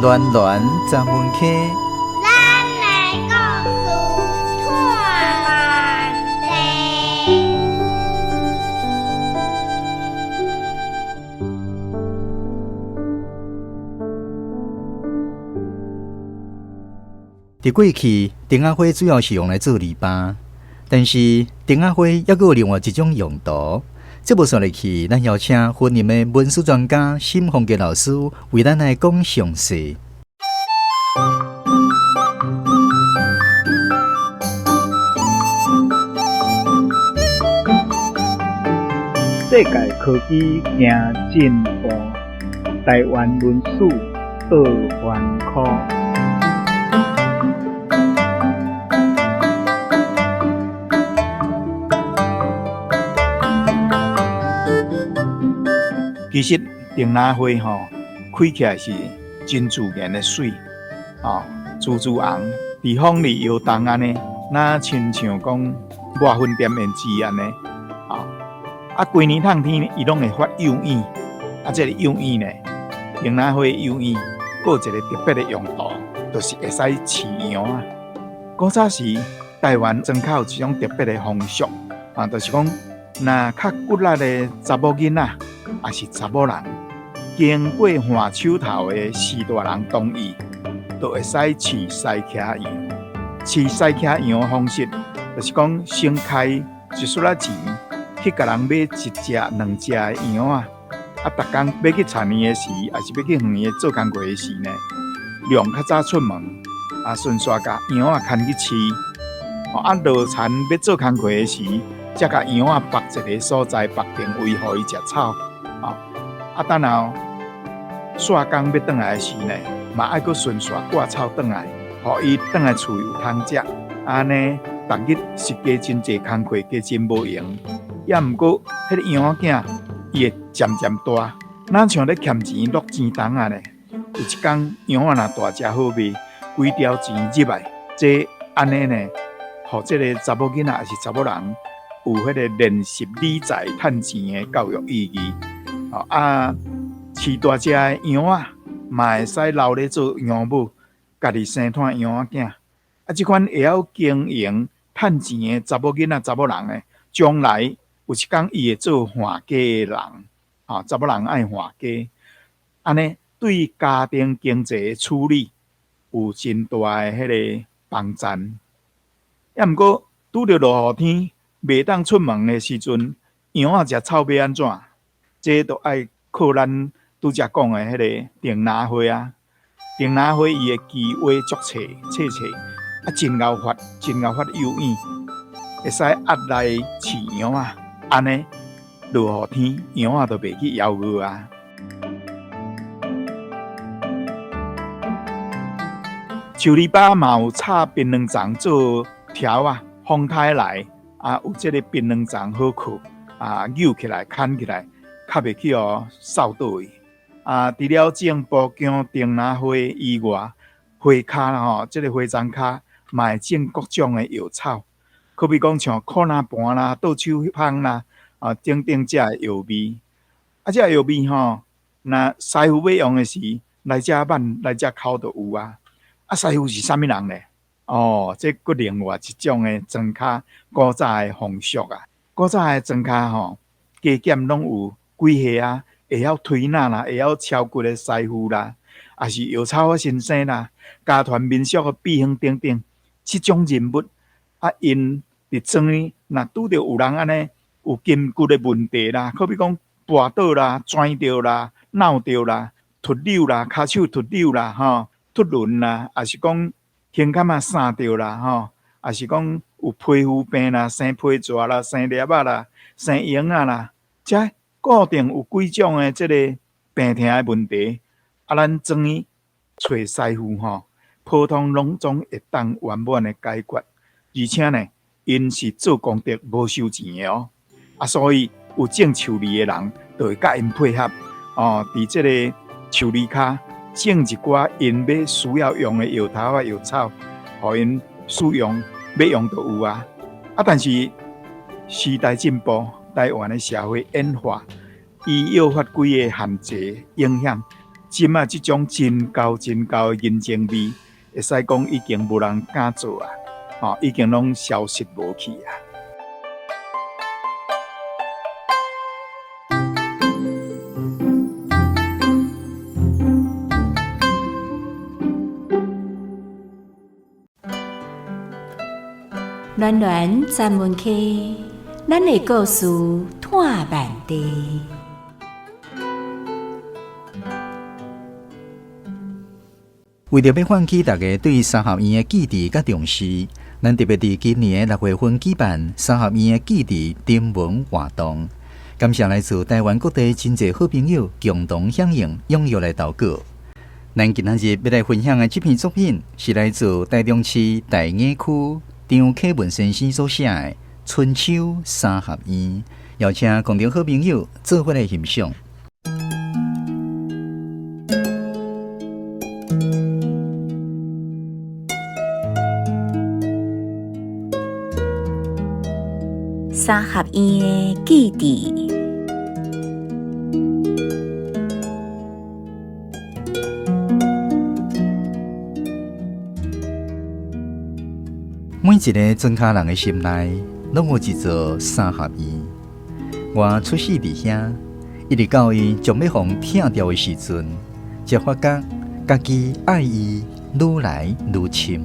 暖暖十门溪，咱来故事串联地。伫过去，丁仔花主要是用来做篱笆，但是丁仔花还有另外一种用途。这部说入去，咱邀请婚姻的文史专家沈凤杰老师为咱来讲详细。世界科技行进步，台湾文史倒翻苦。其实丁仔花开起来是真自然的水，珠珠红，伫风里摇动安尼，那亲像讲抹粉点胭脂安尼，规年通天伊拢会发幼影，这个幼影呢，丁仔花幼影，还有一个特别的用途，就是会使饲羊啊。古早时台湾庄口有一种特别的风俗，就是讲，若较骨力的查某囡仔，也是查某人，经过换手头的四大人同意，就会使饲西徛羊。饲西徛羊的方式，就是讲先开一撮仔钱，去甲人买一只、两只的羊啊。逐工要去田里的时，还是要去园里做工课的时呢，量较早出门，顺续甲羊牵去饲。落田要做工课的时，才甲羊绑一个所在，绑定位，互伊食草。等后煞工要转来的时呢，嘛爱阁顺续挂草转来，互伊转来厝有通食。安尼，逐日是加真济工课，加真无用。也毋过，迄个羊仔囝伊会渐渐大，哪像咧欠钱落钱筒啊呢？有一天，羊仔若大只好卖，规条钱入来，这安尼呢，互这个查某囡仔还是查某人有迄个练习理财、趁钱的教育意义。饲大只的羊仔，嘛会使留咧做养母，家己生摊羊仔囝。即款会晓经营、趁钱的查某囡仔、查某人呢，将来有一天伊会做换家的人。查某人爱换家，安尼对家庭经济的处理有真大的迄个帮助。也毋过拄着落雨天，袂当出门的时阵，羊仔食草要安怎？这都爱靠咱拄则讲的迄个丁仔花啊。丁仔花伊的枝尾足细，真厚发幼影，会使压来饲羊啊。安尼落雨天，羊仔都袂去枵饿啊。树篱笆嘛有插槟榔丛做条啊，风台来有这个槟榔丛好靠扭起来、牵起来。较袂去扫倒去除了种埔姜、丁仔花以外，花骹这个花丛骹嘛会种各种的药草，可比讲像苦哪盘啦、倒手香啦，等等这的药味。这药味若师傅要用的时，来这挽、来这口就有啊。师傅是啥物人呢？这佫另外一种的庄脚古早的风俗啊。古早的庄脚加减拢有。几下会晓推拿啦，会晓敲骨的师傅啦，也是药草的先生啦，家传民俗的秘方等等，这种人物因伫庄里，若拄着有人安尼有筋骨的问题啦，可比讲跋倒啦、转着啦、闹着啦、脱臼啦、骹手脱臼啦、脱轮啦，也是讲胸坎散着啦，也是讲有皮肤病啦、生皮蛇啦、生粒啦、生痈啦，这。固定有几种的这个病痛的问题，咱庄里找师傅普通拢总会当圆满的解决，而且呢，因是做功德无收钱的所以有种树梨的人就会甲因配合伫这个树梨骹种一寡因要需要用的药头药草，互因使用要用就有但是时代进步。台湾的社会演化，伊诱发几个限制影响，今啊，这种真高的人情味，会使讲已经无人敢做啊，已经拢消失无去啊。暖暖站门溪，咱的故事探万地。为着要唤起大家对三合院的记忆甲重视，咱特别伫今年的6月份举办三合院的记忆征文活动。感谢来自台湾各地真侪好朋友共同响应，踊跃来投稿。咱今仔日要来分享的这篇作品，是来自台中市大雅区张启文先生所写的《春秋三合院》，邀请共同好朋友做伙来欣赏。三合院的记忆。每一个庄稼人的心内，拢有一座三合院。我出世伫遐，一直到伊将要互拆掉的时阵，才发觉家己爱伊愈来愈深。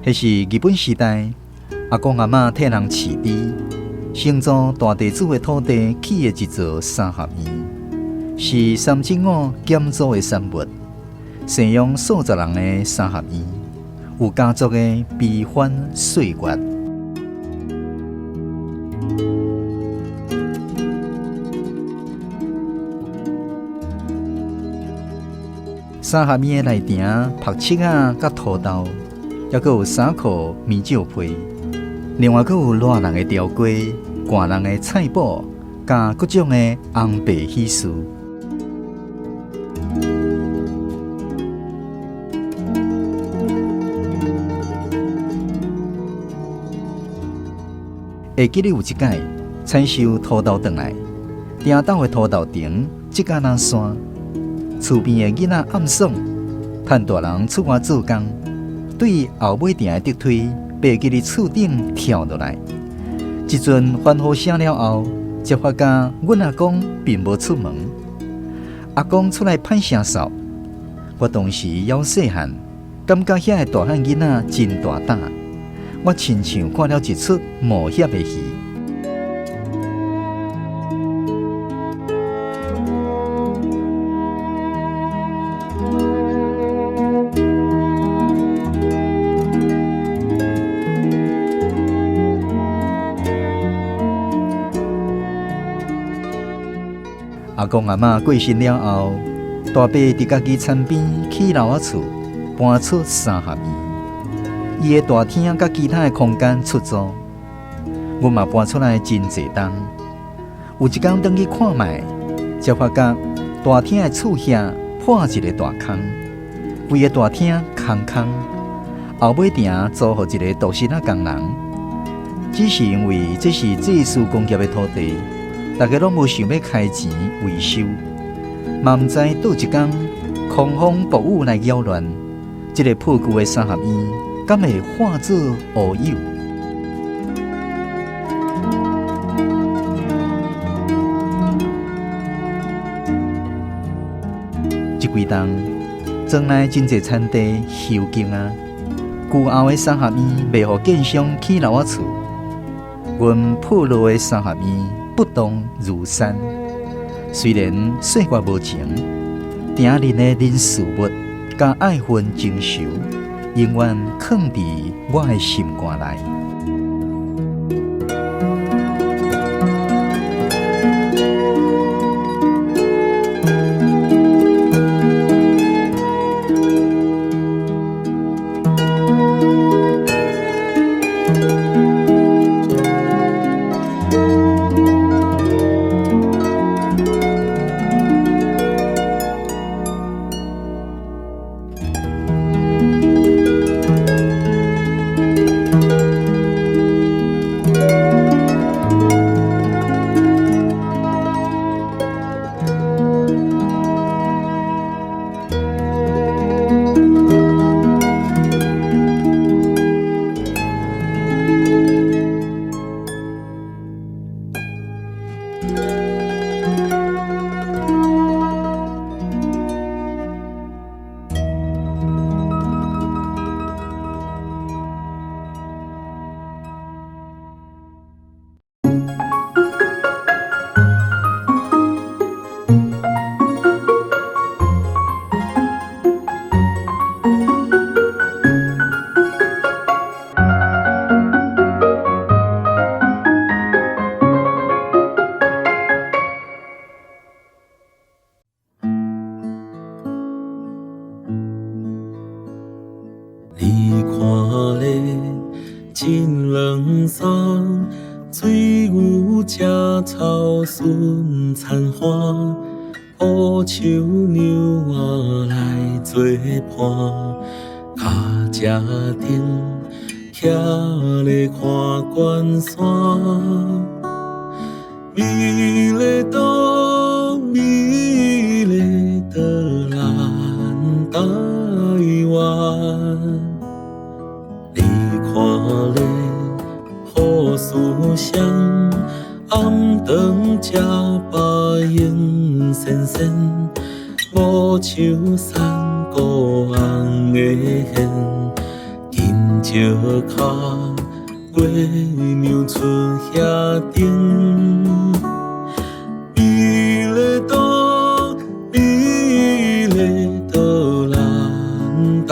迄是日本时代，阿公阿嬷替人饲猪，承租大地主的土地起的一座三合院，是三政府减租的产物，生养数十人的三合院，有家族的悲欢岁月。三合院的内庭晒漆甲土豆。还佫有衫裤、棉照被，另外佫有热人的条柜、寒人的菜脯，甲各种的红白喜事。会记得有一届采收土豆回来，顶斗的土豆田即甲那山，厝边的囡仔暗爽，趁大人出外做工。对后尾埕的竹梯，爬起伫厝顶跳落来。一阵欢呼声了后，才发觉阮阿公并无出门。阿公出来盼声扫，我当时还细汉，感觉遐个大汉囡仔真大胆，我亲像看了一出冒险的戏。阿公阿嬷过身了后，大伯伫家己田边起楼仔厝，搬出三合院。伊的大厅甲其他的空间出租，阮嘛搬出来真侪冬。有一天转去看卖，才发觉大厅的厝遐破一个大坑，规个大厅空空。后尾埕租予一个独身工人，只是因为这是技术工业的土地。大家拢无想要开钱维修，嘛毋知倒一天狂风暴雨来扰乱，这个破旧的三合院，敢会化作乌有？这几冬，庄内真侪田地休耕啊，旧后的三合院袂互建商起楼仔厝，阮破落的三合院。不动如山，虽然岁月无情，定人的人事物甲爱恨情仇，永远藏伫我的心肝内。真凉山，水牛食草顺田花，乌树牛仔来做伴，脚车顶徛咧看关山，美丽岛，美丽岛，咱台湾。你看咧，雨丝香，暗顿食白烟闪闪，无像山歌红的线，金石脚，月娘出遐顶，美丽岛，美丽岛，咱台